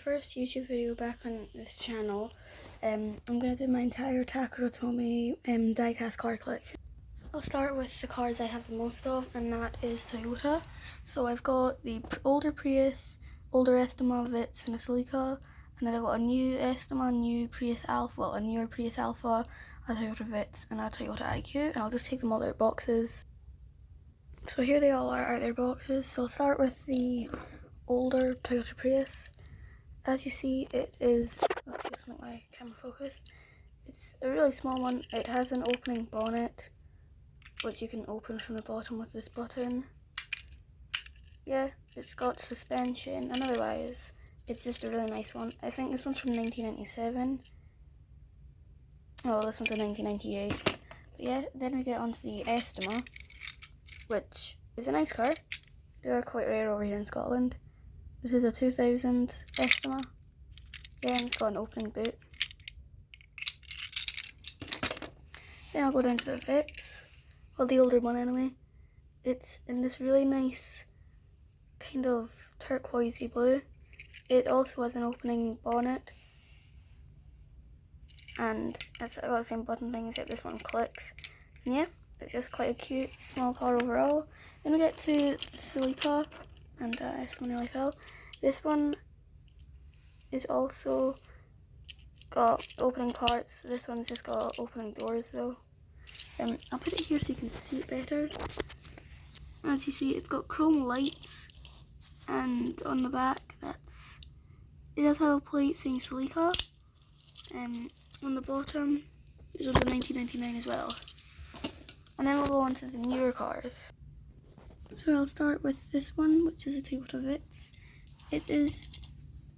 first YouTube video back on this channel. I'm going to do my entire Takara Tomy Diecast car click. I'll start with the cars I have the most of, and that is Toyota. So I've got the older Prius, older Estima, Vitz and a Celica, and then I've got a new Estima, new Prius Alpha, a newer Prius Alpha, a Toyota Vitz and a Toyota IQ, and I'll just take them all out of boxes. So here they all are out of their boxes. So I'll start with the older Toyota Prius. As you see, it is, let's just make my camera focus. It's a really small one. It has an opening bonnet, which you can open from the bottom with this button. Yeah, it's got suspension, and otherwise, it's just a really nice one. I think this one's from 1997. Oh, this one's a 1998. But yeah, then we get onto the Estima, which is a nice car. They are quite rare over here in Scotland. This is a 2000 Estima. Yeah, and it's got an opening boot. Then I'll go down to the Vitz. Well, the older one anyway. It's in this really nice kind of turquoisey blue. It also has an opening bonnet. And it's got the same button thing except this one clicks. And yeah, it's just quite a cute small car overall. Then we get to the Celica, and this one really fell. This one is also got opening parts. This one's just got opening doors though. I'll put it here so you can see it better. As you see, it's got chrome lights, and on the back, it does have a plate saying Celica. On the bottom, this was a 1999 as well. And then we'll go on to the newer cars. So I'll start with this one, which is a Toyota Vitz. It is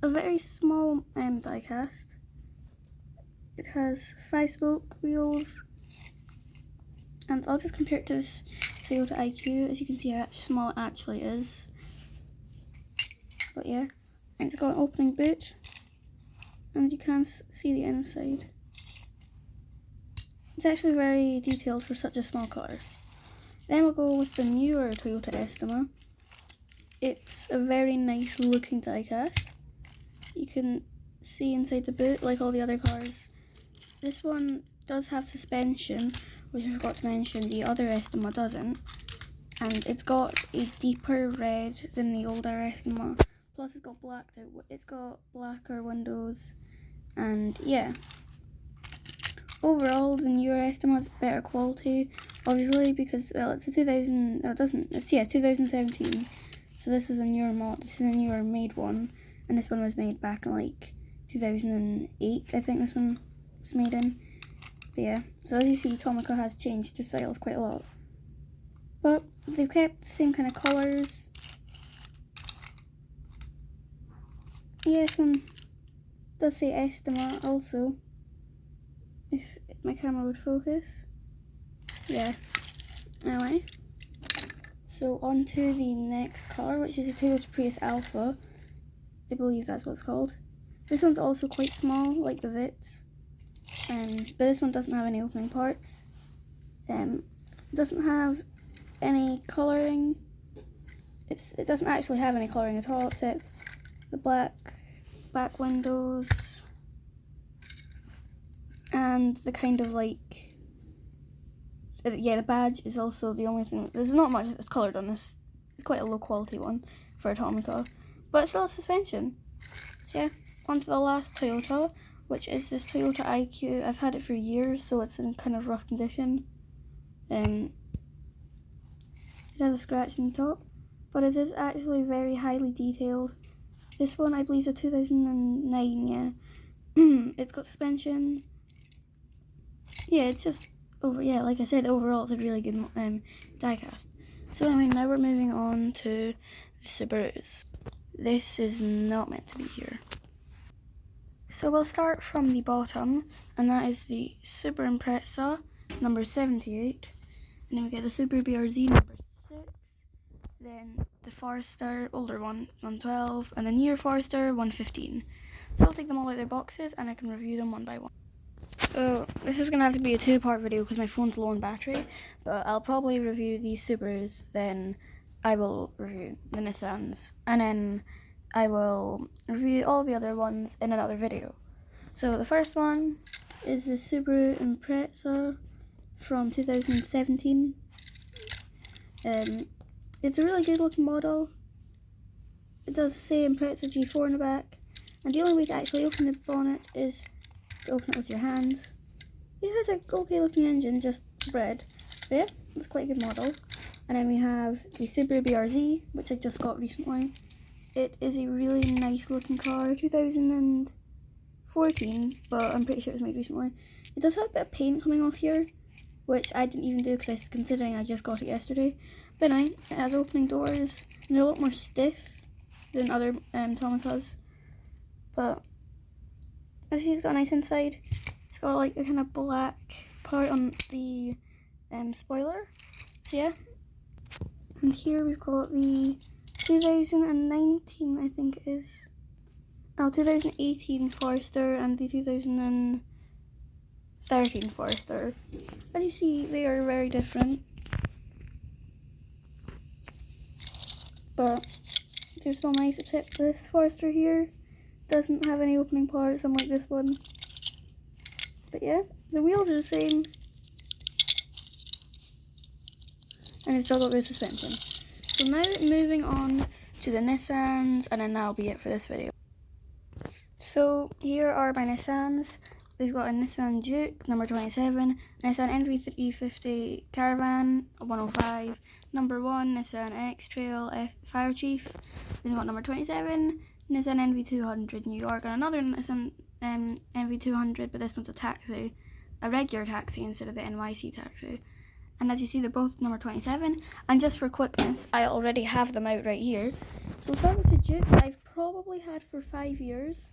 a very small diecast. It has 5-spoke wheels, and I'll just compare it to this Toyota IQ, as you can see how small it actually is. But yeah, and it's got an opening boot, and you can see the inside. It's actually very detailed for such a small car. Then we'll go with the newer Toyota Estima. It's a very nice looking diecast. You can see inside the boot like all the other cars. This one does have suspension, which I forgot to mention, the other Estima doesn't. And it's got a deeper red than the older Estima. Plus it's got blacker windows, and yeah. Overall, the newer Estima is better quality, obviously, because, well, it's a 2017, so this is a newer mod, this is a newer made one, and this one was made back in, like, 2008, I think this one was made in. But yeah, so as you see, Tomica has changed the styles quite a lot. But they've kept the same kind of colours. Yeah, this one does say Estima also, if my camera would focus. Yeah. Anyway, so on to the next car, which is a Toyota Prius Alpha. I believe that's what it's called. This one's also quite small, like the Vitz. But this one doesn't have any opening parts. Doesn't have any colouring. It doesn't actually have any colouring at all, except the black windows and the kind of like, yeah, the badge is also the only thing. There's not much that's coloured on this. It's quite a low quality one for a Tomica, but it's still a suspension. So yeah, on to the last Toyota, which is this Toyota IQ. I've had it for years, so it's in kind of rough condition. It has a scratch in the top, but it is actually very highly detailed. This one I believe is a 2009, yeah. It's got suspension. Yeah, it's just like I said, overall it's a really good diecast. So anyway, now we're moving on to the Subarus. This is not meant to be here. So we'll start from the bottom, and that is the Subaru Impreza number 78, and then we get the Subaru BRZ number 6, then the Forester, older one, 112, and the newer Forester, 115. So I'll take them all out of their boxes, and I can review them one by one. So this is going to have to be a 2-part video because my phone's low on battery, but I'll probably review these Subarus, then I will review the Nissans, and then I will review all the other ones in another video. So the first one is the Subaru Impreza from 2017. It's a really good looking model. It does say Impreza G4 in the back, and the only way to actually open the bonnet is to open it with your hands. It has a okay looking engine, just red, but yeah, it's quite a good model. And then we have the Subaru BRZ, which I just got recently. It is a really nice looking car, 2014, but I'm pretty sure it was made recently. It does have a bit of paint coming off here, which I didn't even do because considering I just got it yesterday. But anyway, it has opening doors, and they're a lot more stiff than other Tomicas. But as you see, it's got a nice inside. It's got like a kind of black part on the spoiler. So yeah. And here we've got the 2019, I think it is. 2018 Forester and the 2013 Forester. As you see, they are very different. But they're still nice, except this Forester here doesn't have any opening parts, unlike this one. But yeah, the wheels are the same. And it's still got rear suspension. So now moving on to the Nissans, and then that'll be it for this video. So here are my Nissans. We've got a Nissan Juke, number 27, Nissan NV350 Caravan, 105, number 1, Nissan X-Trail Fire Chief, then we've got number 27, Nissan NV200 New York, and another Nissan NV200, but this one's a taxi, a regular taxi instead of the NYC taxi. And as you see, they're both number 27, and just for quickness, I already have them out right here. So we'll start with the Juke that I've probably had for 5 years.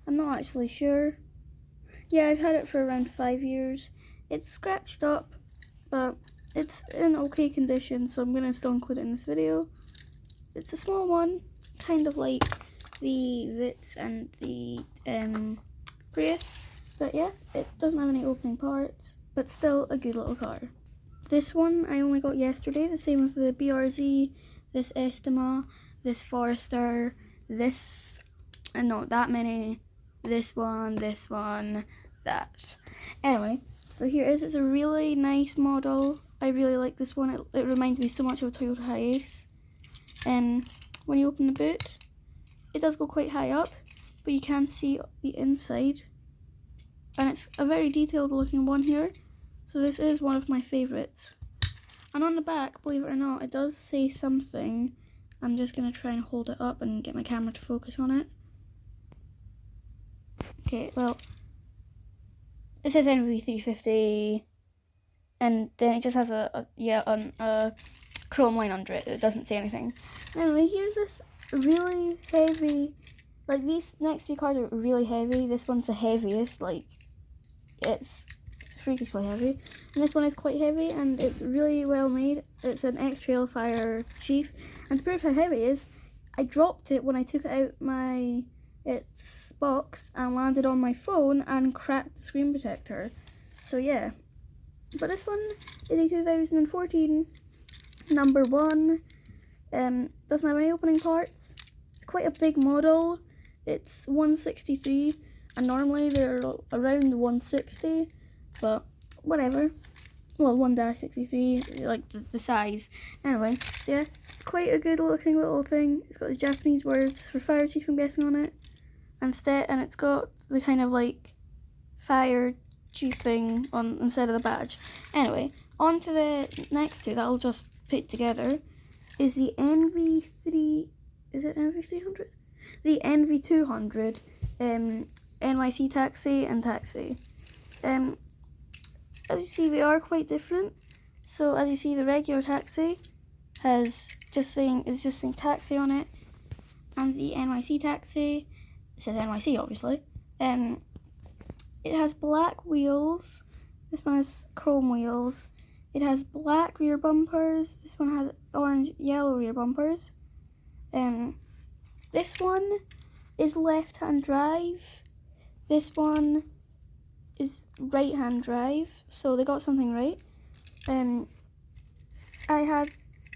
I'm not actually sure. Yeah, I've had it for around 5 years. It's scratched up, but it's in okay condition, so I'm going to still include it in this video. It's a small one, kind of like the Vitz and the Prius, but yeah, it doesn't have any opening parts, but still a good little car. This one I only got yesterday, the same with the BRZ, this Estima, this Forester, this, and not that many, this one, that. Anyway, so here it is. It's a really nice model. I really like this one. It reminds me so much of a Toyota Hiace. When you open the boot, it does go quite high up, but you can see the inside. And it's a very detailed looking one here. So this is one of my favourites. And on the back, believe it or not, it does say something. I'm just going to try and hold it up and get my camera to focus on it. Okay, well, it says NV350, and then it just has a chrome line under it. It doesn't say anything. Anyway, here's this really heavy, like these next two cars are really heavy. This one's the heaviest, like it's freakishly heavy, and this one is quite heavy, and it's really well made. It's an X-Trail Fire Chief, and to prove how heavy it is, I dropped it when I took it out its box and landed on my phone and cracked the screen protector. So yeah, but this one is a 2014 number 1. Doesn't have any opening parts. It's quite a big model. It's 163, and normally they're around 160. But whatever. Well, 1-63, like the size. Anyway, so yeah, quite a good looking little thing. It's got the Japanese words for Fire Chief, I'm guessing, on it. And it's got the kind of like Fire Chief thing on instead of the badge. Anyway, on to the next two that I'll just put together is the NV3. Is it NV300? The NV200 NYC taxi and taxi. As you see, they are quite different. So as you see, the regular taxi is just saying taxi on it, and the NYC taxi, it says NYC obviously. It has black wheels. This one has chrome wheels. It has black rear bumpers. This one has orange, yellow rear bumpers. This one is left-hand drive. This one is right-hand drive, so they got something right. I had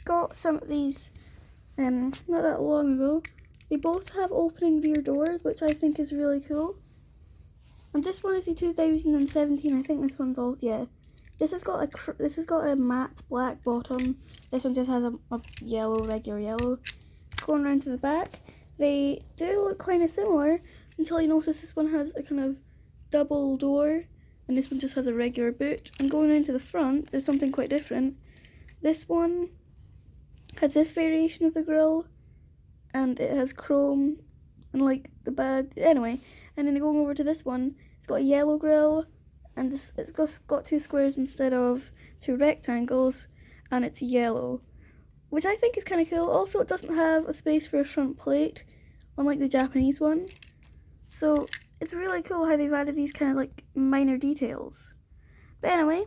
got some of these not that long ago, They both have opening rear doors, which I think is really cool. And this one is the 2017. I think this one's all, yeah. This has got a matte black bottom. This one just has a yellow, regular yellow. Going around to the back, they do look kind of similar until you notice this one has a kind of double door, and this one just has a regular boot. And going around to the front, there's something quite different. This one has this variation of the grille, and it has chrome and like the bad. Anyway, and then going over to this one, it's got a yellow grille, and it's got two squares instead of two rectangles, and it's yellow, which I think is kind of cool. Also, it doesn't have a space for a front plate, unlike the Japanese one. So it's really cool how they've added these kind of like minor details. But anyway,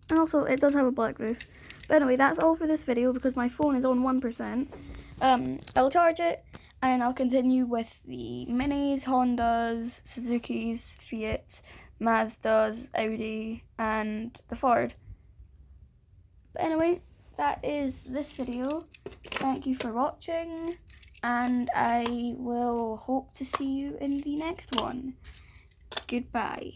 and also it does have a black roof. But anyway, that's all for this video because my phone is on 1%. I'll charge it and I'll continue with the Minis, Hondas, Suzukis, Fiats, Mazdas, Audi, and the Ford. But anyway, that is this video. Thank you for watching, and I will hope to see you in the next one. Goodbye.